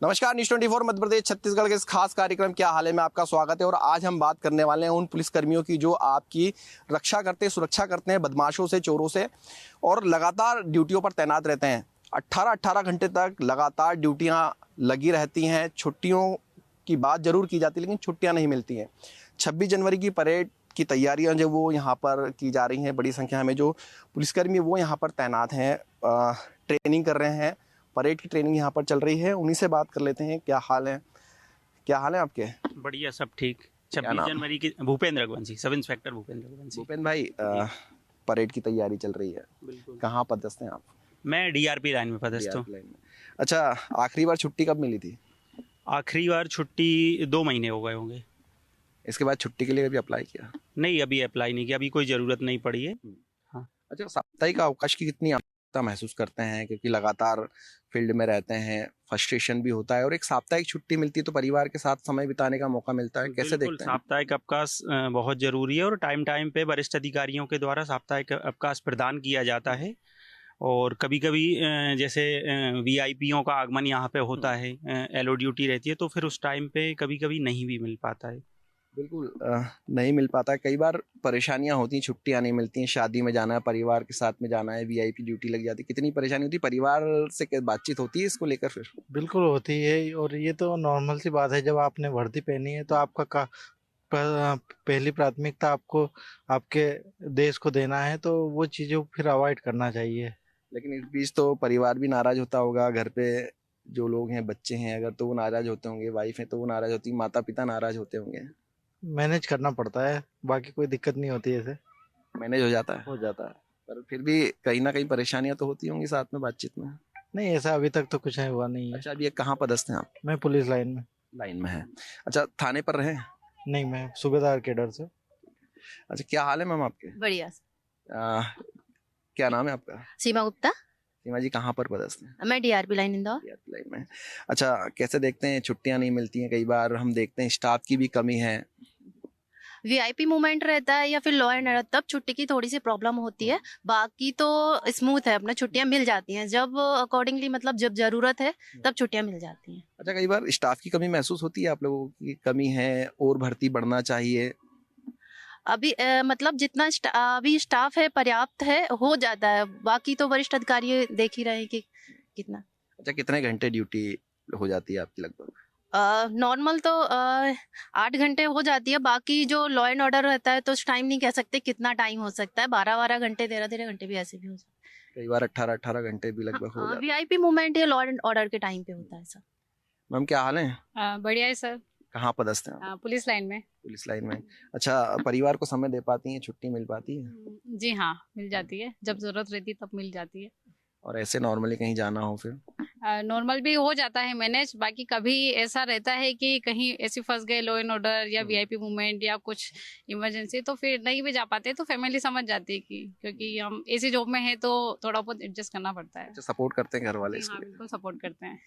नमस्कार, न्यूज़ 24 मध्य प्रदेश छत्तीसगढ़ के इस खास कार्यक्रम क्या हाल है में आपका स्वागत है। और आज हम बात करने वाले हैं उन पुलिसकर्मियों की जो आपकी रक्षा करते हैं, सुरक्षा करते हैं बदमाशों से, चोरों से, और लगातार ड्यूटियों पर तैनात रहते हैं। 18-18 घंटे तक लगातार ड्यूटियां लगी रहती हैं। छुट्टियों की बात जरूर की जाती है लेकिन छुट्टियां नहीं मिलती हैं। 26 जनवरी की परेड की तैयारियां जो वो यहाँ पर की जा रही हैं, बड़ी संख्या में जो पुलिसकर्मी वो यहाँ पर तैनात हैं, ट्रेनिंग कर रहे हैं। परेड की ट्रेनिंग यहाँ पर चल रही है, उन्हीं से बात कर लेते हैं। क्या हाल है आपके? बढ़िया, सब ठीक। 26 जनवरी की भूपेंद्र रघुवंशी, सब इंस्पेक्टर भूपेंद्र रघुवंशी। भूपेंद्र भाई, परेड की तैयारी चल रही है, कहाँ पदस्थ हैं आप? मैं डीआरपी लाइन में पदस्थ हूँ। अच्छा, आखिरी बार छुट्टी कब मिली थी? आखिरी बार छुट्टी 2 महीने हो गए होंगे। इसके बाद छुट्टी के लिए कभी अप्लाई किया? नहीं, अभी अप्लाई नहीं किया, अभी कोई ज़रूरत नहीं पड़ी है। हाँ। अच्छा, साप्ताहिक अवकाश की कितनी आवश्यकता महसूस करते हैं? क्योंकि लगातार फील्ड में रहते हैं, फ्रस्ट्रेशन भी होता है, और एक साप्ताहिक छुट्टी मिलती है तो परिवार के साथ समय बिताने का मौका मिलता है। कैसे देखते हैं? साप्ताहिक अवकाश बहुत ज़रूरी है और टाइम पे वरिष्ठ अधिकारियों के द्वारा साप्ताहिक अवकाश प्रदान किया जाता है। और कभी कभी जैसे वीआईपीओं का आगमन यहाँ पे होता है, एलओ ड्यूटी रहती है, तो फिर उस टाइम पे कभी कभी नहीं भी मिल पाता है। बिल्कुल नहीं मिल पाता है। कई बार परेशानियां होती हैं, छुट्टियां नहीं मिलती हैं, शादी में जाना है, परिवार के साथ में जाना है, वीआईपी ड्यूटी लग जाती है, कितनी परेशानी होती है। परिवार से बातचीत होती है इसको लेकर? फिर बिल्कुल होती है, और ये तो नॉर्मल सी बात है। जब आपने वर्दी पहनी है तो आपका पहली प्राथमिकता आपको आपके देश को देना है, तो वो चीज़ों फिर अवॉइड करना चाहिए। लेकिन इस बीच तो परिवार भी नाराज होता होगा, घर पे जो लोग हैं, बच्चे हैं अगर, तो वो नाराज होते होंगे, वाइफ है तो वो नाराज होती, माता पिता नाराज होते होंगे। मैनेज करना पड़ता है, बाकी कोई दिक्कत नहीं होती है। ऐसे मैनेज हो जाता है। हो पर फिर भी कहीं ना कहीं परेशानियां तो होती होंगी साथ में बातचीत में। नहीं, ऐसा अभी तक तो कुछ नहीं हुआ नहीं है। अच्छा, अभी कहाँ पदस्थ हैं आप? मैं पुलिस लाइन में है। अच्छा, थाने पर रहे? नहीं, मैं सूबेदार केडर से। अच्छा, क्या हाल है मैम आपके? बढ़िया। क्या नाम है आपका? सीमा गुप्ता। सीमा जी, कहाँ पर पदस्थ हैं? मैं DRP line Indore. DRP line में। अच्छा, कैसे देखते हैं, छुट्टियां नहीं मिलती हैं, कई बार हम देखते हैं स्टाफ की भी कमी है। वीआईपी मूवमेंट रहता है या फिर लॉ एंड ऑर्डर, तब छुट्टी की थोड़ी सी प्रॉब्लम होती है। बाकी तो स्मूथ है, अपना छुट्टियां मिल जाती हैं जब अकॉर्डिंगली, मतलब जब जरूरत है तब छुट्टियां मिल जाती हैं। अच्छा, कई बार स्टाफ की कमी महसूस होती है आप लोगों की? कमी है और भर्ती बढ़ना चाहिए? अभी मतलब जितना अभी स्टाफ है पर्याप्त है, हो जाता है। बाकी तो वरिष्ठ अधिकारी देख ही रहे हैं कि कितना। अच्छा, कितने घंटे ड्यूटी हो जाती है आपकी लगभग? नॉर्मल तो 8 घंटे हो जाती है। बाकी जो लॉ एंड ऑर्डर रहता है तो उस टाइम नहीं कह सकते कितना टाइम हो सकता है। 12-12 घंटे, 13-13 घंटे भी ऐसे भी हो सकते हैं। कई बार 18-18 घंटे भी लगभग हो जाते हैं। वीआईपी मूवमेंट या लॉ एंड ऑर्डर के टाइम पे होता है सर। मैम, क्या हाल है? बढ़िया है सर। कहाँ पदस्थ हैं आप? पुलिस लाइन में। पुलिस लाइन में। अच्छा, परिवार को समय दे पाती हैं, छुट्टी मिल पाती है? जी हाँ, मिल जाती है, जब जरूरत रहती है तब मिल जाती है। और ऐसे नॉर्मली कहीं जाना हो फिर? नॉर्मल भी हो जाता है मैनेज। बाकी कभी ऐसा रहता है कि कहीं ऐसे फंस गए, लॉ एंड ऑर्डर या वीआईपी मूवमेंट या कुछ इमरजेंसी, तो फिर नहीं भी जा पाते। तो फैमिली समझ जाती है कि क्योंकि हम ऐसी जॉब में है तो थोड़ा बहुत एडजस्ट करना पड़ता है। अच्छा, सपोर्ट करते हैं घर वाले हाँ, बिल्कुल सपोर्ट करते हैं।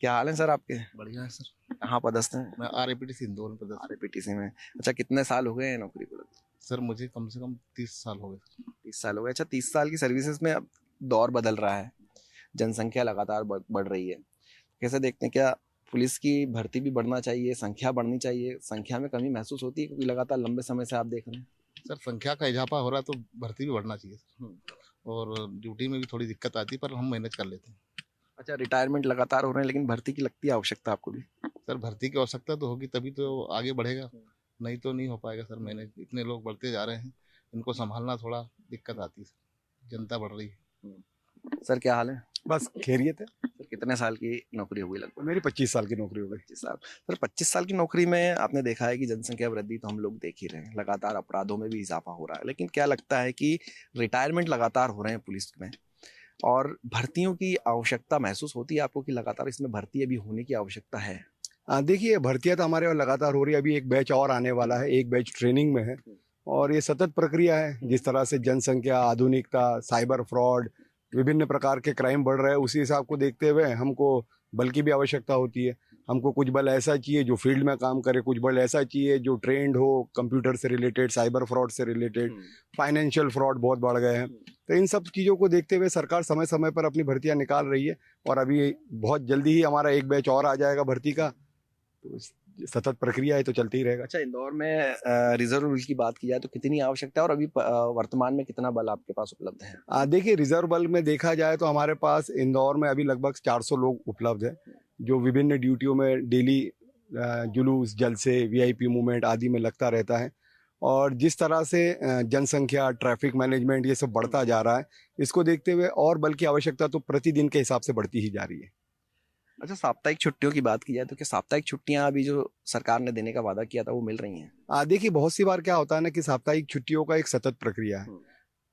क्या हाल है सर आपके? बढ़िया है सर। कहाँ पदस्थ हैं? मैं आरएपीटीसी इंदौर में पदस्थ। आरएपीटीसी में। अच्छा, कितने साल हो गए हैं नौकरी पर? सर मुझे कम से कम 30 साल हो गए। 30 साल हो गए। अच्छा, 30 साल की सर्विसेज में अब दौर बदल रहा है, जनसंख्या लगातार बढ़ रही है। कैसे देखते हैं, क्या पुलिस की भर्ती भी बढ़ना चाहिए, संख्या बढ़नी चाहिए? संख्या में कमी महसूस होती है क्योंकि लगातार लंबे समय से आप देख रहे हैं? सर, संख्या का इजाफा हो रहा है तो भर्ती भी बढ़ना चाहिए सर। और ड्यूटी में भी थोड़ी दिक्कत आती है पर हम मैनेज कर लेते हैं। अच्छा, रिटायरमेंट लगातार हो रहे हैं लेकिन भर्ती की लगती है आवश्यकता आपको भी? सर, भर्ती की आवश्यकता तो होगी तभी तो आगे बढ़ेगा, नहीं तो नहीं हो पाएगा सर मैनेज। इतने लोग बढ़ते जा रहे हैं, इनको संभालना थोड़ा दिक्कत आती है सर, जनता बढ़ रही है। सर, क्या हाल है? बस खैरियत है। सर, कितने साल की नौकरी हो गई लगभग? मेरी 25 साल की नौकरी हो गई। 25 साल। सर, 25 साल की नौकरी में आपने देखा है कि जनसंख्या वृद्धि तो हम लोग देख ही रहे हैं, लगातार अपराधों में भी इजाफा हो रहा है, लेकिन क्या लगता है कि रिटायरमेंट लगातार हो रहे हैं पुलिस में, और भर्तियों की आवश्यकता महसूस होती है आपको कि लगातार इसमें भर्ती अभी होने की आवश्यकता है? देखिए, भर्तियां तो हमारे यहाँ लगातार हो रही है। अभी एक बैच और आने वाला है, एक बैच ट्रेनिंग में है, और ये सतत प्रक्रिया है। जिस तरह से जनसंख्या, आधुनिकता, साइबर फ्रॉड, विभिन्न प्रकार के क्राइम बढ़ रहे हैं, उसी हिसाब को देखते हुए हमको बल की भी आवश्यकता होती है। हमको कुछ बल ऐसा चाहिए जो फील्ड में काम करे, कुछ बल ऐसा चाहिए जो ट्रेंड हो, कंप्यूटर से रिलेटेड, साइबर फ्रॉड से रिलेटेड, फाइनेंशियल फ्रॉड बहुत बढ़ गए हैं। तो इन सब चीज़ों को देखते हुए सरकार समय समय पर अपनी भर्तियां निकाल रही है और अभी बहुत जल्दी ही हमारा एक बैच और आ जाएगा भर्ती का। तो सतत प्रक्रिया है तो चलती ही रहेगा। अच्छा, इंदौर में रिजर्व बल की बात की जाए तो कितनी आवश्यकता है और अभी वर्तमान में कितना बल आपके पास उपलब्ध है? देखिए, रिजर्व बल में देखा जाए तो हमारे पास इंदौर में अभी लगभग 400 लोग उपलब्ध हैं जो विभिन्न ड्यूटियों में डेली जुलूस, जलसे, वीआईपी मूवमेंट आदि में लगता रहता है। और जिस तरह से जनसंख्या, ट्रैफिक मैनेजमेंट ये सब बढ़ता जा रहा है, इसको देखते हुए और बल की आवश्यकता तो प्रतिदिन के हिसाब से बढ़ती ही जा रही है। अच्छा, साप्ताहिक छुट्टियों की बात की जाए तो क्या साप्ताहिक छुट्टियां अभी जो सरकार ने देने का वादा किया था वो मिल रही हैं? देखिए, बहुत सी बार क्या होता है ना कि साप्ताहिक छुट्टियों का एक सतत प्रक्रिया है।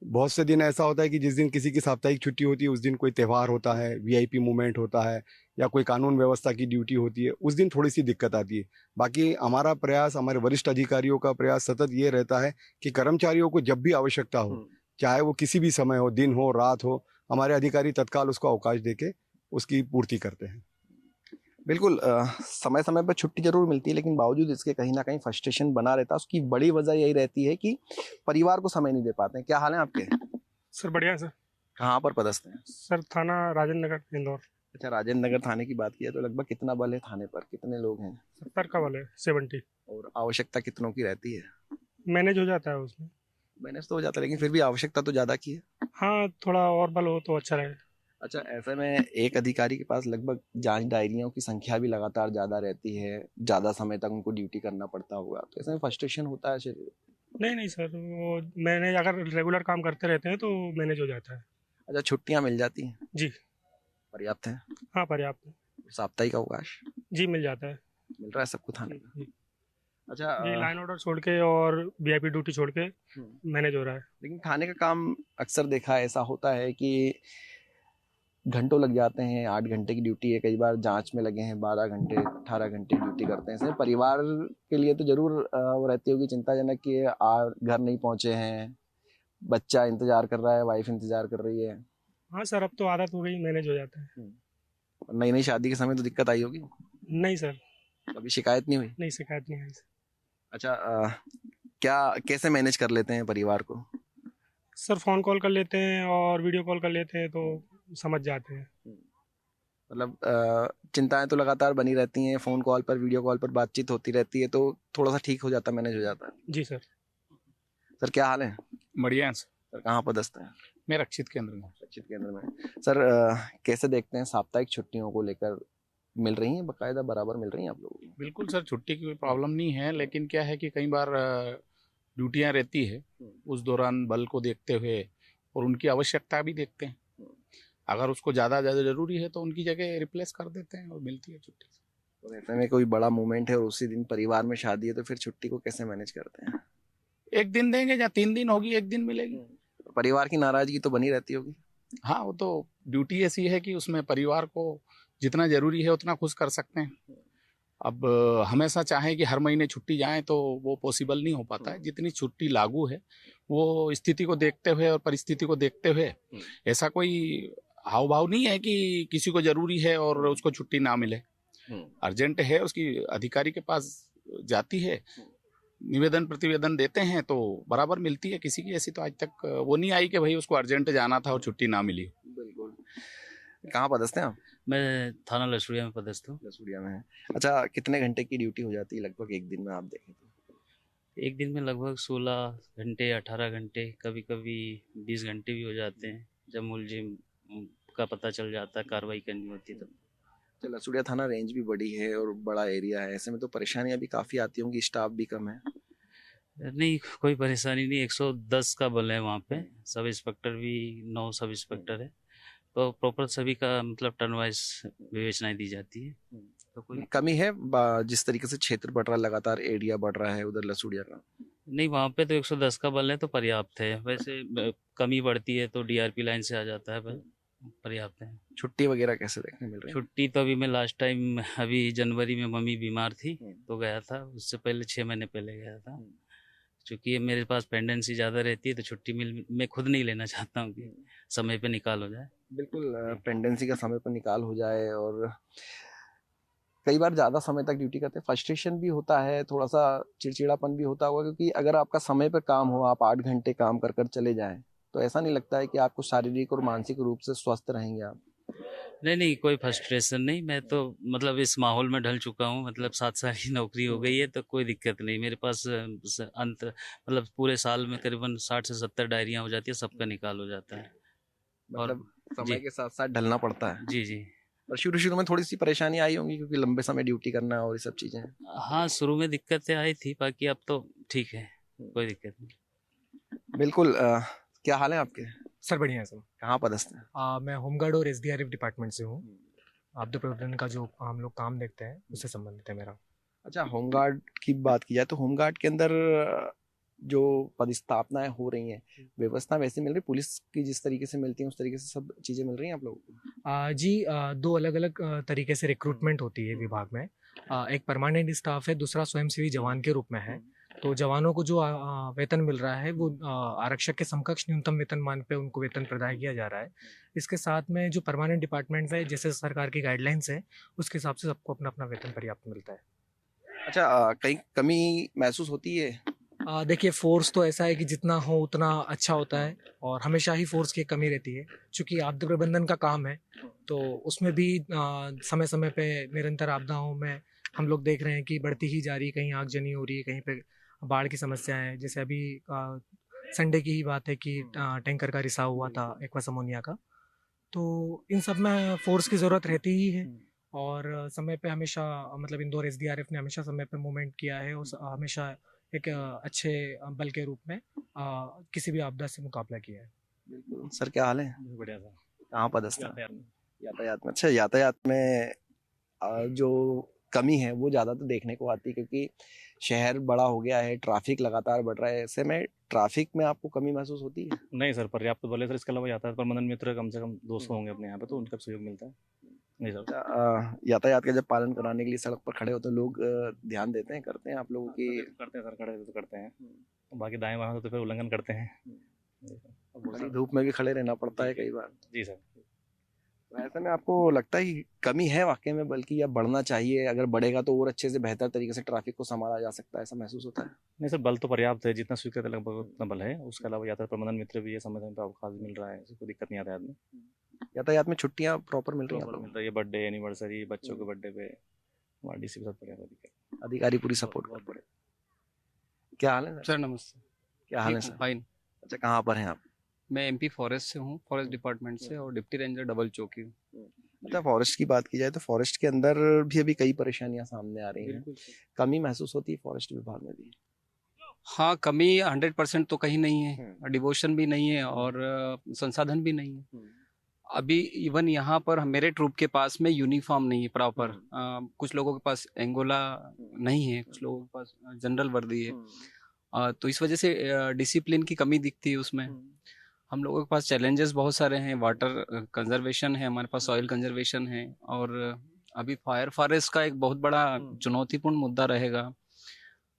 बहुत से दिन ऐसा होता है कि जिस दिन किसी की साप्ताहिक छुट्टी होती है उस दिन कोई त्यौहार होता है, वीआईपी मूवमेंट होता है या कोई कानून व्यवस्था की ड्यूटी होती है, उस दिन थोड़ी सी दिक्कत आती है। बाकी हमारा प्रयास, हमारे वरिष्ठ अधिकारियों का प्रयास सतत ये रहता है कि कर्मचारियों को जब भी आवश्यकता हो, चाहे वो किसी भी समय हो, दिन हो, रात हो, हमारे अधिकारी तत्काल उसको अवकाश देके उसकी पूर्ति करते हैं। बिल्कुल, समय समय पर छुट्टी जरूर मिलती है लेकिन बावजूद इसके कहीं ना कहीं फ्रस्ट्रेशन बना रहता है। उसकी बड़ी वजह यही रहती है कि परिवार को समय नहीं दे पाते हैं। क्या हाल है आपके? सर बढ़िया है सर। कहाँ पर पदस्थ हैं? सर थाना राजेंद्र नगर, इंदौर। अच्छा, राजेंद्र नगर थाने की बात की है तो लगभग कितना बल है थाने पर, कितने लोग हैं? 70 का वाले 70। और आवश्यकता कितनों की रहती है? मैनेज हो जाता है उसमें। मैनेज तो हो जाता है लेकिन फिर भी आवश्यकता तो ज्यादा की है। हाँ, थोड़ा और बल हो तो अच्छा रहे। अच्छा, ऐसे में एक अधिकारी के पास लगभग जांच डायरियों की संख्या भी लगातार ज्यादा रहती है, ज्यादा समय तक उनको ड्यूटी करना पड़ता होगा, तो ऐसे में फ्रस्ट्रेशन होता है शरीर? नहीं सर, वो मैनेज अगर रेगुलर काम करते रहते हैं तो मैनेज हो जाता है। अच्छा, छुट्टियां मिल जाती हैं? जी। पर्याप्त है? हाँ, पर्याप्त। साप्ताहिक अवकाश जी मिल जाता है। मिल रहा है सबको थाने का? जी। अच्छा, जी, लाइन ऑर्डर छोड़ के और वीआईपी ड्यूटी छोड़ के मैनेज हो रहा है। लेकिन थाने का काम अक्सर देखा है ऐसा होता है कि घंटों लग जाते हैं। 8 घंटे की ड्यूटी है, कई बार जांच में लगे हैं 12 घंटे, 18 घंटे ड्यूटी करते हैं। इसमें परिवार के लिए तो जरूर वो रहती होगी चिंताजनक कि घर नहीं पहुंचे हैं, बच्चा इंतजार कर रहा है, वाइफ इंतजार कर रही है। हाँ सर, अब तो आदत हो गई, मैनेज हो जाता है। नई नई शादी के समय तो दिक्कत आई होगी? नहीं सर, अभी शिकायत नहीं हुई? नहीं, शिकायत नहीं आई सर। अच्छा, क्या कैसे मैनेज कर लेते हैं परिवार को? सर फ़ोन कॉल कर लेते हैं और वीडियो कॉल कर लेते हैं तो समझ जाते हैं। मतलब चिंताएं तो लगातार बनी रहती हैं, फोन कॉल पर, वीडियो कॉल पर बातचीत होती रहती है तो थोड़ा सा ठीक हो जाता है, मैनेज हो जाता है। जी सर। सर क्या हाल है? बढ़िया है सर। कहाँ पदस्थ हैं? मैं रक्षित केंद्र में। रक्षित केंद्र में। सर कैसे देखते हैं साप्ताहिक छुट्टियों को लेकर, मिल रही हैं बकायदा, बराबर मिल रही हैं आप लोगों को? बिल्कुल सर, छुट्टी की कोई प्रॉब्लम नहीं है, लेकिन क्या है कि कई बार ड्यूटियां रहती है, उस दौरान बल को देखते हुए और उनकी आवश्यकता भी देखते हैं। अगर उसको ज़्यादा ज़रूरी है तो उनकी जगह रिप्लेस कर देते हैं और मिलती है छुट्टी। तो ऐसे में कोई बड़ा मूवमेंट है और उसी दिन परिवार में शादी है तो फिर छुट्टी को कैसे मैनेज करते हैं? 1 दिन देंगे या 3 दिन होगी, 1 दिन मिलेगी। परिवार की नाराजगी तो बनी रहती होगी? हाँ, वो तो ड्यूटी ऐसी है कि उसमें परिवार को जितना जरूरी है उतना खुश कर सकते हैं। अब हमेशा चाहें कि हर महीने छुट्टी जाए तो वो पॉसिबल नहीं हो पाता है। जितनी छुट्टी लागू है वो स्थिति को देखते हुए और परिस्थिति को देखते हुए, ऐसा कोई हाव भाव नहीं है कि किसी को जरूरी है और उसको छुट्टी ना मिले। अर्जेंट है, उसकी अधिकारी के पास जाती है, निवेदन प्रतिवेदन देते हैं तो बराबर मिलती है। किसी की ऐसी तो आज तक वो नहीं आई कि भाई उसको अर्जेंट जाना था और छुट्टी ना मिली। बिल्कुल। कहाँ पदस्थ हैं आप? मैं थाना लसुड़िया में पदस्थ हूँ। लसुड़िया में है। अच्छा, कितने घंटे की ड्यूटी हो जाती है लगभग एक दिन में आप देखें तो? एक दिन में लगभग 16 घंटे, 18 घंटे, कभी कभी 20 घंटे भी हो जाते हैं जब मुलजिम का पता चल जाता है, कार्रवाई करनी होती है तब। तो लसुड़िया थाना रेंज भी बड़ी है और बड़ा एरिया है, ऐसे में तो परेशानियां भी काफ़ी आती होंगी, स्टाफ भी कम है? नहीं, कोई परेशानी नहीं। 110 का बल है वहाँ पे, सब इंस्पेक्टर भी 9 सब इंस्पेक्टर है, तो प्रॉपर सभी का मतलब टर्न वाइज विवेचनाएं दी जाती है। तो कोई कमी है जिस तरीके से क्षेत्र बढ़ रहा है, लगातार एरिया बढ़ रहा है उधर लसुड़िया का? नहीं, वहाँ पे तो 110 का बल है तो पर्याप्त है। वैसे कमी बढ़ती है तो डीआरपी लाइन से आ जाता है, पर पर्याप्त है। छुट्टी वगैरह कैसे देखने मिल रही है? छुट्टी तो अभी मैं लास्ट टाइम अभी जनवरी में मम्मी बीमार थी तो गया था, उससे पहले 6 महीने पहले गया था। क्योंकि मेरे पास पेंडेंसी ज़्यादा रहती है तो छुट्टी मैं खुद नहीं लेना चाहता हूँ कि समय पे निकाल हो जाए। बिल्कुल, पेंडेंसी का समय पर निकाल हो जाए। और कई बार ज़्यादा समय तक ड्यूटी करते हैं, फ्रस्ट्रेशन भी होता है, थोड़ा सा चिड़चिड़ापन भी होता होगा, क्योंकि अगर आपका समय पर काम हो, आप 8 घंटे काम कर कर चले जाएं, तो ऐसा नहीं लगता है कि आपको शारीरिक और मानसिक रूप से स्वस्थ रहेंगे आप? नहीं, कोई फ्रस्ट्रेशन नहीं। मैं तो मतलब इस माहौल में ढल चुका हूँ, मतलब 7 साल की नौकरी हो गई है, तो कोई दिक्कत नहीं मेरे पास। अंत मतलब पूरे साल में करीबन 60 से 70 डायरियाँ हो जाती है, सबका निकाल हो जाता है। मतलब समय जी। के साथ साथ ढलना पड़ता है। जी। और शुरू शुरू में थोड़ी सी परेशानी आई होंगी, क्योंकि लंबे समय ड्यूटी करना और ये सब चीजें। हाँ, शुरू में दिक्कतें आई थी, बाकी अब तो ठीक है, कोई दिक्कत नहीं। बिल्कुल। क्या हाल है आपके? सर बढ़िया है सर। कहाँ पदस्थ हैं? मैं होमगार्ड और एसडीआरएफ डिपार्टमेंट से हूँ। आपदा प्रबंधन का जो हम लोग काम देखते हैं उससे संबंधित है मेरा। अच्छा, होमगार्ड की बात की जाए तो होमगार्ड के अंदर जो पदस्थापनाएं हो रही हैं, व्यवस्था वैसी मिल रही, पुलिस की जिस तरीके से मिलती है उस तरीके से सब चीजें मिल रही हैं आप लोगों को? जी, 2 अलग अलग तरीके से रिक्रूटमेंट होती है विभाग में। एक परमानेंट स्टाफ है, दूसरा स्वयंसेवी जवान के रूप में है। तो जवानों को जो वेतन मिल रहा है वो आरक्षक के समकक्ष न्यूनतम वेतन मान पे उनको वेतन प्रदान किया जा रहा है। इसके साथ में जो परमानेंट डिपार्टमेंट है, जैसे सरकार की गाइडलाइंस है, उसके हिसाब से सबको अपना अपना वेतन पर्याप्त मिलता है। अच्छा, कहीं कमी महसूस होती है? देखिए, फोर्स तो ऐसा है कि जितना हो उतना अच्छा होता है, और हमेशा ही फोर्स की कमी रहती है। चूँकि आपदा प्रबंधन का काम है, तो उसमें भी समय समय पे निरंतर आपदाओं में हम लोग देख रहे हैं कि बढ़ती ही जा रही है। कहीं आगजनी हो रही है, कहीं पे बाढ़ की समस्या है। जैसे अभी संडे की ही बात है कि टैंकर का रिसाव हुआ था एक्वा अमोनिया का। तो इन सब में फोर्स की ज़रूरत रहती ही है, और समय पे हमेशा मतलब इंदौर एसडीआरएफ ने हमेशा समय पे मूवमेंट किया है, और हमेशा एक अच्छे बल के रूप में किसी भी आपदा से मुकाबला किया है। बिल्कुल। सर क्या हाल है? बढ़िया सर। कहाँ पदस्थ हैं? यातायात में। अच्छा, यातायात में जो कमी है वो ज़्यादा तो देखने को आती है, क्योंकि शहर बड़ा हो गया है, ट्रैफिक लगातार बढ़ रहा है। ऐसे में ट्रैफिक में आपको कमी महसूस होती है? नहीं सर, पर्याप्त बल है सर। इसके अलावा यातायात प्रबंधन मित्र कम से कम 200 होंगे अपने यहाँ पे, तो उनका सहयोग मिलता है। नहीं सर। यातायात का जब पालन कराने के लिए सड़क पर खड़े हो तो लोग ध्यान देते हैं, करते हैं आप लोगों की? करते हैं सर, खड़े तो करते हैं, बाकी दाएं बाएं तो फिर उल्लंघन करते हैं। बड़ी धूप में भी खड़े रहना पड़ता है कई बार। जी सर। तो ऐसे में आपको लगता है कि कमी है वाकई में, बल्कि या बढ़ना चाहिए? अगर बढ़ेगा तो और अच्छे से बेहतर तरीके से ट्रैफिक को संभाला जा सकता है, ऐसा महसूस होता है? नहीं सर, बल तो पर्याप्त है, जितना स्वीकृत है लगभग उतना बल है। उसके अलावा यातायात प्रबंधन मित्र भी है, समय समय पर अवकाश मिल रहा है, कोई दिक्कत नहीं यातायात में। यातायात में छुट्टियां प्रॉपर मिल रही हैं? मिल रही है, बर्थडे एनिवर्सरी, बच्चों के बर्थडे पे हमारे डीसी के साथ बढ़िया अधिकारी पूरी सपोर्ट बहुत करते हैं। क्या हाल है सर? सर नमस्ते। क्या हाल है सर? फाइन। अच्छा, कहाँ पर हैं आप? मैं एमपी फॉरेस्ट से हूँ, फॉरेस्ट डिपार्टमेंट से, और डिप्टी रेंजर डबल चौकी हूँ। अच्छा, फॉरेस्ट की बात की जाए तो फॉरेस्ट के अंदर भी अभी कई परेशानियां सामने आ रही हैं। कमी महसूस होती है फॉरेस्ट विभाग में भी? हाँ, कमी 100% तो कहीं नहीं है। डिवोशन भी नहीं है और संसाधन भी नहीं है। अभी इवन यहाँ पर मेरे ट्रूप के पास में यूनिफॉर्म नहीं है प्रॉपर। कुछ लोगों के पास एंगोला नहीं है, कुछ लोगों के पास जनरल वर्दी है। तो इस वजह से डिसिप्लिन की कमी दिखती है उसमें। हम लोगों के पास चैलेंजेस बहुत सारे हैं। वाटर कंजर्वेशन है, हमारे पास सॉइल कंजर्वेशन है, और अभी फायर फॉरेस्ट का एक बहुत बड़ा चुनौतीपूर्ण मुद्दा रहेगा।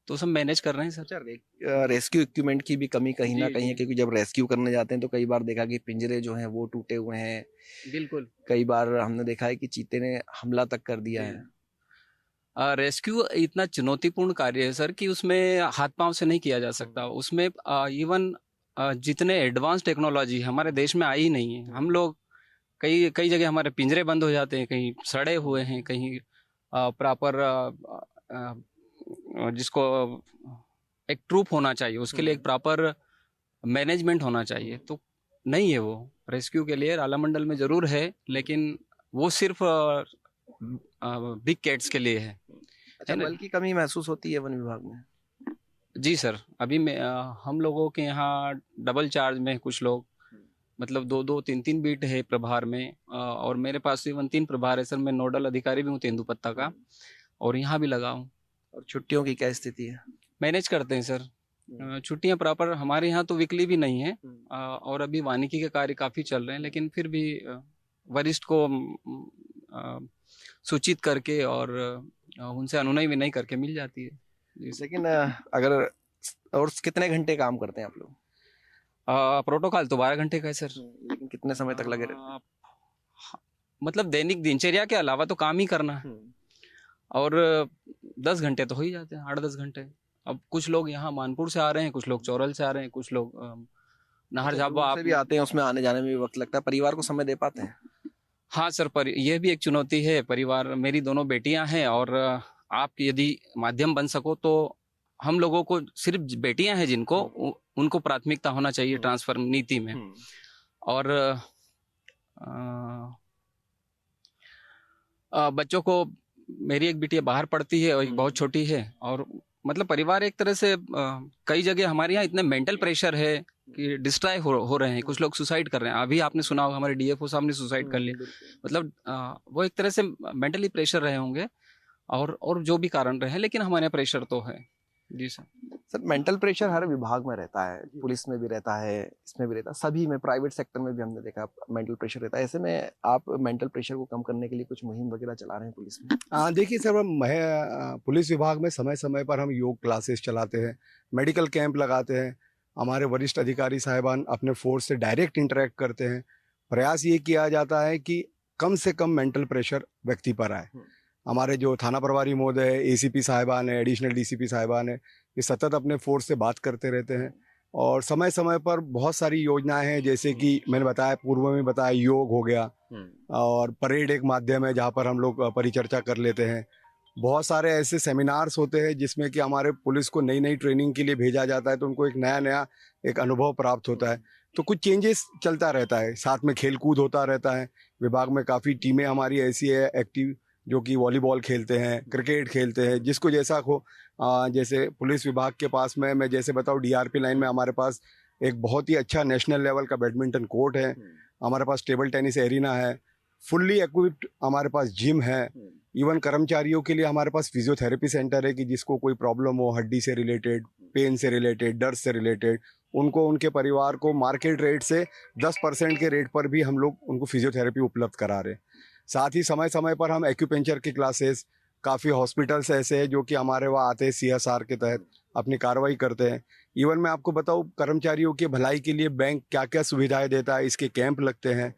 तो सब मैनेज कर रहे हैं सर। रेस्क्यू इक्विपमेंट की भी कमी कहीं ना कहीं है, क्योंकि जब रेस्क्यू करने जाते हैं तो कई बार देखा कि पिंजरे जो हैं वो टूटे हुए हैं। बिल्कुल। कई बार हमने देखा है कि चीते ने हमला तक कर दिया है। रेस्क्यू इतना चुनौतीपूर्ण कार्य है सर कि उसमें हाथ पांव से नहीं किया जा सकता। उसमें इवन जितने एडवांस टेक्नोलॉजी हमारे देश में आई नहीं है। हम लोग कई जगह हमारे पिंजरे बंद हो जाते हैं, कहीं सड़े हुए हैं, कहीं प्रॉपर जिसको एक ट्रूप होना चाहिए उसके लिए एक प्रॉपर मैनेजमेंट होना चाहिए, तो नहीं है वो। रेस्क्यू के लिए रालामंडल में जरूर है, लेकिन वो सिर्फ बिग कैट्स के लिए है। अच्छा, बल की कमी महसूस होती है वन विभाग में? जी सर, अभी हम लोगों के यहाँ डबल चार्ज में कुछ लोग, मतलब 2-2, 3-3 बीट है प्रभार में, और मेरे पास इवन 3 प्रभार है सर। मैं नोडल अधिकारी भी हूँ तेंदुपत्ता का, और यहाँ भी लगा हूँ। और छुट्टियों की क्या स्थिति है? मैनेज करते हैं सर। छुट्टियाँ प्रॉपर हमारे यहाँ तो वीकली भी नहीं है, और अभी वानिकी के कार्य काफ़ी चल रहे हैं, लेकिन फिर भी वरिष्ठ को सूचित करके और उनसे अनुनय विनय करके मिल जाती है। लेकिन अगर और कितने घंटे काम करते हैं आप लोग? प्रोटोकॉल तो 12 घंटे का है सर। लेकिन कितने समय तक लगे रहते हैं? मतलब दैनिक दिनचर्या के अलावा तो काम ही करना है। और 10 घंटे तो हो ही जाते हैं, 8-10 घंटे। अब कुछ लोग यहाँ मानपुर से आ रहे हैं, कुछ लोग चौरल से आ रहे हैं, कुछ लोग नाहर झाबा आप भी आते हैं, उसमें आने जाने में भी वक्त लगता है, परिवार को समय दे पाते हैं? हाँ सर, पर यह भी एक चुनौती है। परिवार, मेरी दोनों बेटियां हैं और आप यदि माध्यम बन सको तो हम लोगों को, सिर्फ बेटियां हैं जिनको, उनको प्राथमिकता होना चाहिए ट्रांसफर नीति में। और बच्चों को, मेरी एक बिटिया बाहर पढ़ती है और एक बहुत छोटी है, और मतलब परिवार एक तरह से कई जगह हमारे यहाँ इतने मेंटल प्रेशर है कि डिस्ट्रॉय हो रहे हैं। कुछ लोग सुसाइड कर रहे हैं, अभी आपने सुना होगा हमारे डीएफओ साहब ने सुसाइड कर लिया। मतलब वो एक तरह से मेंटली प्रेशर रहे होंगे और जो भी कारण रहे, लेकिन हमारे यहाँ प्रेशर तो है। जी सर। सर, मेंटल प्रेशर हर विभाग में रहता है, पुलिस में भी रहता है, इसमें भी रहता है, सभी में, प्राइवेट सेक्टर में भी हमने देखा मेंटल प्रेशर रहता है। ऐसे में आप मेंटल प्रेशर को कम करने के लिए कुछ मुहिम वगैरह चला रहे हैं पुलिस में? हाँ, देखिए सर, पुलिस विभाग में समय समय पर हम योग क्लासेस चलाते हैं, मेडिकल कैंप लगाते हैं। हमारे वरिष्ठ अधिकारी साहिबान अपने फोर्स से डायरेक्ट इंटरेक्ट करते हैं। प्रयास ये किया जाता है कि कम से कम मेंटल प्रेशर व्यक्ति पर आए। हमारे जो थाना प्रभारी महोदय है, एसीपी साहिबान है, एडिशनल डीसीपी साहिबान है, ये सतत अपने फोर्स से बात करते रहते हैं। और समय समय पर बहुत सारी योजनाएं हैं, जैसे कि मैंने बताया, पूर्व में बताया, योग हो गया, और परेड एक माध्यम है जहाँ पर हम लोग परिचर्चा कर लेते हैं। बहुत सारे ऐसे सेमिनार्स होते हैं जिसमें कि हमारे पुलिस को नई नई ट्रेनिंग के लिए भेजा जाता है, तो उनको एक नया एक अनुभव प्राप्त होता है। तो कुछ चेंजेस चलता रहता है, साथ में खेल कूद होता रहता है। विभाग में काफ़ी टीमें हमारी ऐसी है एक्टिव, जो कि वॉलीबॉल खेलते हैं, क्रिकेट खेलते हैं, जिसको जैसा हो। जैसे पुलिस विभाग के पास में, मैं जैसे बताऊँ, डीआरपी लाइन में हमारे पास एक बहुत ही अच्छा नेशनल लेवल का बैडमिंटन कोर्ट है, हमारे पास टेबल टेनिस एरिना है, फुल्ली इक्विप्ड हमारे पास जिम है। इवन कर्मचारियों के लिए हमारे पास फिजियोथेरेपी सेंटर है कि जिसको कोई प्रॉब्लम हो, हड्डी से रिलेटेड, पेन से रिलेटेड, दर्द से रिलेटेड, उनको, उनके परिवार को मार्केट रेट से 10% के रेट पर भी हम लोग उनको फिजियोथेरेपी उपलब्ध करा रहे हैं। साथ ही समय समय पर हम एक्यूपेंचर की क्लासेस, काफ़ी हॉस्पिटल्स ऐसे हैं जो कि हमारे वहाँ आते हैं, CSR के तहत अपनी कार्रवाई करते हैं। इवन मैं आपको बताऊँ, कर्मचारियों की भलाई के लिए बैंक क्या क्या सुविधाएं देता है, इसके कैंप लगते हैं,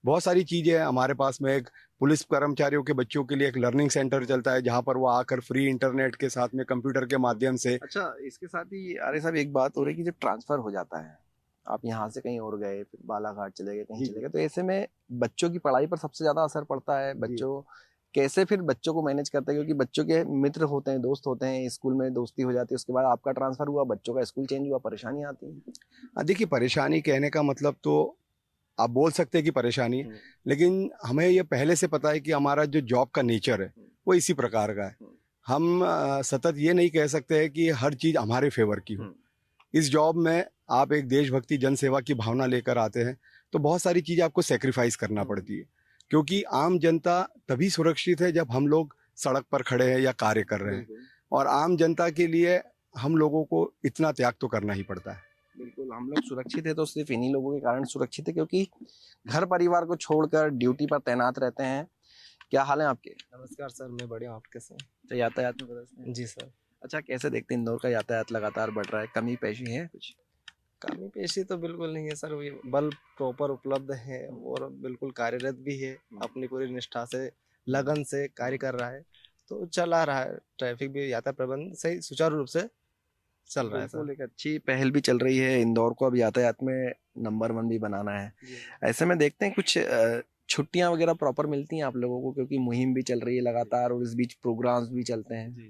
बहुत सारी चीज़ें हैं हमारे पास में। एक पुलिस कर्मचारियों के बच्चों के लिए एक लर्निंग सेंटर चलता है, जहाँ पर वो आकर फ्री इंटरनेट के साथ में, कंप्यूटर के माध्यम से। अच्छा, इसके साथ ही आर्य साहब एक बात हो रही है कि जब ट्रांसफर हो जाता है, आप यहाँ से कहीं और गए, फिर बालाघाट चले गए, कहीं चले गए, तो ऐसे में बच्चों की पढ़ाई पर सबसे ज्यादा असर पड़ता है। बच्चों कैसे फिर बच्चों को मैनेज करते हैं, क्योंकि बच्चों के मित्र होते हैं, दोस्त होते हैं, स्कूल में दोस्ती हो जाती है, उसके बाद आपका ट्रांसफर हुआ, बच्चों का स्कूल चेंज हुआ, परेशानी आती है? देखिए, परेशानी कहने का मतलब तो आप बोल सकते हैं कि परेशानी है, लेकिन हमें ये पहले से पता है कि हमारा जो जॉब का नेचर है वो इसी प्रकार का है। हम सतत ये नहीं कह सकते हैं कि हर चीज़ हमारे फेवर की हो। इस जॉब में आप एक देशभक्ति, जनसेवा की भावना लेकर आते हैं, तो बहुत सारी चीज़ें आपको सेक्रीफाइस करना पड़ती है, क्योंकि आम जनता तभी सुरक्षित है जब हम लोग सड़क पर खड़े हैं या कार्य कर रहे हैं, और आम जनता के लिए हम लोगों को इतना त्याग तो करना ही पड़ता है। बिल्कुल, हम लोग सुरक्षित है तो सिर्फ इन्हीं लोगों के कारण सुरक्षित है, क्योंकि घर परिवार को छोड़कर ड्यूटी पर तैनात रहते हैं। क्या हाल है आपके? नमस्कार सर, मैं बढ़िया हूँ, आप कैसे हैं? तो यातायात में बदल? जी सर। अच्छा, कैसे देखते हैं इंदौर का यातायात लगातार बढ़ रहा है, कमी पेशी है कुछ? कमी पेशी तो बिल्कुल नहीं है सर, ये बल प्रॉपर उपलब्ध है और बिल्कुल कार्यरत भी है, अपनी पूरी निष्ठा से, लगन से कार्य कर रहा है, तो चला रहा है। ट्रैफिक भी, यातायात प्रबंध सही सुचारू रूप से चल रहा है सर। एक अच्छी पहल भी चल रही है, इंदौर को अब यातायात में नंबर 1 भी बनाना है। ऐसे में देखते हैं कुछ छुट्टियां वगैरह प्रॉपर मिलती हैं आप लोगों को, क्योंकि मुहिम भी चल रही है लगातार और इस बीच प्रोग्राम्स भी चलते हैं?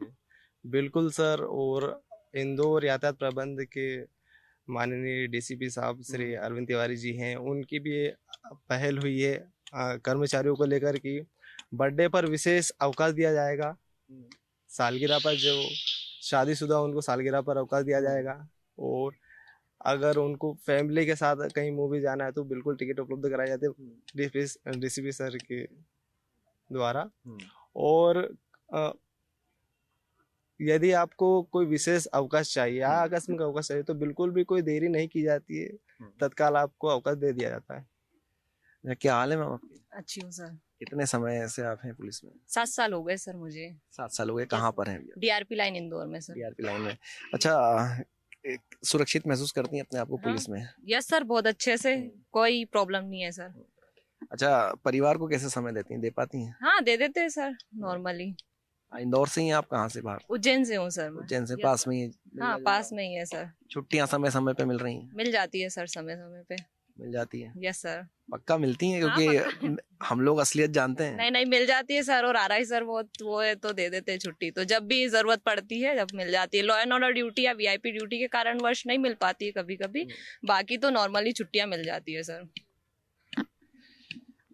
बिल्कुल सर, और इंदौर यातायात प्रबंध के माननीय डीसीपी साहब श्री अरविंद तिवारी जी हैं, उनकी भी पहल हुई है कर्मचारियों को लेकर कि बर्थडे पर विशेष अवकाश दिया जाएगा, सालगिरह पर, जो शादीशुदा उनको सालगिरह पर अवकाश दिया जाएगा, और अगर उनको फैमिली के साथ कहीं मूवी जाना है तो बिल्कुल टिकट उपलब्ध कराई जाती है डीसीपी सर के द्वारा। और यदि आपको कोई विशेष अवकाश चाहिए या आकस्मिक अवकाश चाहिए तो बिल्कुल भी कोई देरी नहीं की जाती है, तत्काल आपको अवकाश दे दिया जाता है। क्या हाल है मैम आपकी? अच्छी हूँ सर। कितने समय से आप हैं पुलिस में? 7 साल हो गए सर मुझे। 7 साल हो गए। कहाँ पर हैं? डीआरपी लाइन इंदौर में सर। डीआरपी लाइन में। अच्छा, सुरक्षित महसूस करती हैं अपने आप को पुलिस में? यस सर, बहुत अच्छे से, कोई प्रॉब्लम नहीं है सर। अच्छा, परिवार को कैसे समय देती हैं, दे पाती हैं? हाँ, दे देते हैं सर, नॉर्मली। इंदौर से ही हैं आप? कहाँ से बाहर? उज्जैन से हूँ सर मैं। उज्जैन से Yes, पास sir. में ही है? हाँ पास में ही है सर। छुट्टियां समय समय पे मिल रही हैं? मिल जाती है सर समय समय पे। मिल जाती है? Yes sir. पक्का मिलती हैं? हाँ, क्योंकि हम लोग असलियत जानते हैं। नहीं नहीं मिल जाती है सर, और RI सर वो है तो दे देते हैं छुट्टी, तो जब भी जरूरत पड़ती है जब मिल जाती है। लॉ एंड ऑर्डर ड्यूटी या VIP ड्यूटी के कारणवश नहीं मिल पाती है कभी कभी, बाकी तो नॉर्मली छुट्टियां मिल जाती है सर।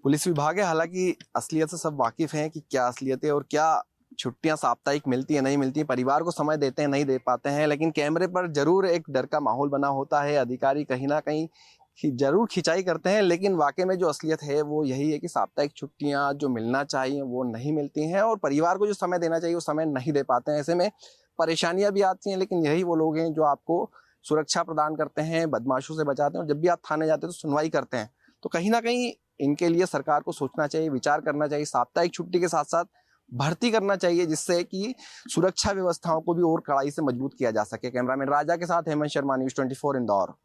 पुलिस विभाग है हालांकि असलियत से सब वाकिफ हैं कि क्या असलियत है और क्या छुट्टियां साप्ताहिक मिलती है नहीं मिलती है। परिवार को समय देते हैं नहीं दे पाते हैं, लेकिन कैमरे पर जरूर एक डर का माहौल बना होता है। अधिकारी कहीं ना कहीं जरूर खिंचाई करते हैं, लेकिन वाकई में जो असलियत है वो यही है कि साप्ताहिक छुट्टियां जो मिलना चाहिए वो नहीं मिलती हैं और परिवार को जो समय देना चाहिए वो समय नहीं दे पाते हैं। ऐसे में परेशानियां भी आती हैं, लेकिन यही वो लोग हैं जो आपको सुरक्षा प्रदान करते हैं, बदमाशों से बचाते हैं और जब भी आप थाने जाते हैं तो सुनवाई करते हैं। तो कहीं ना कहीं इनके लिए सरकार को सोचना चाहिए, विचार करना चाहिए। साप्ताहिक छुट्टी के साथ साथ भर्ती करना चाहिए जिससे कि सुरक्षा व्यवस्थाओं को भी और कड़ाई से मजबूत किया जा सके। कैमरामैन राजा के साथ हेमंत शर्मा, News 24 इंदौर।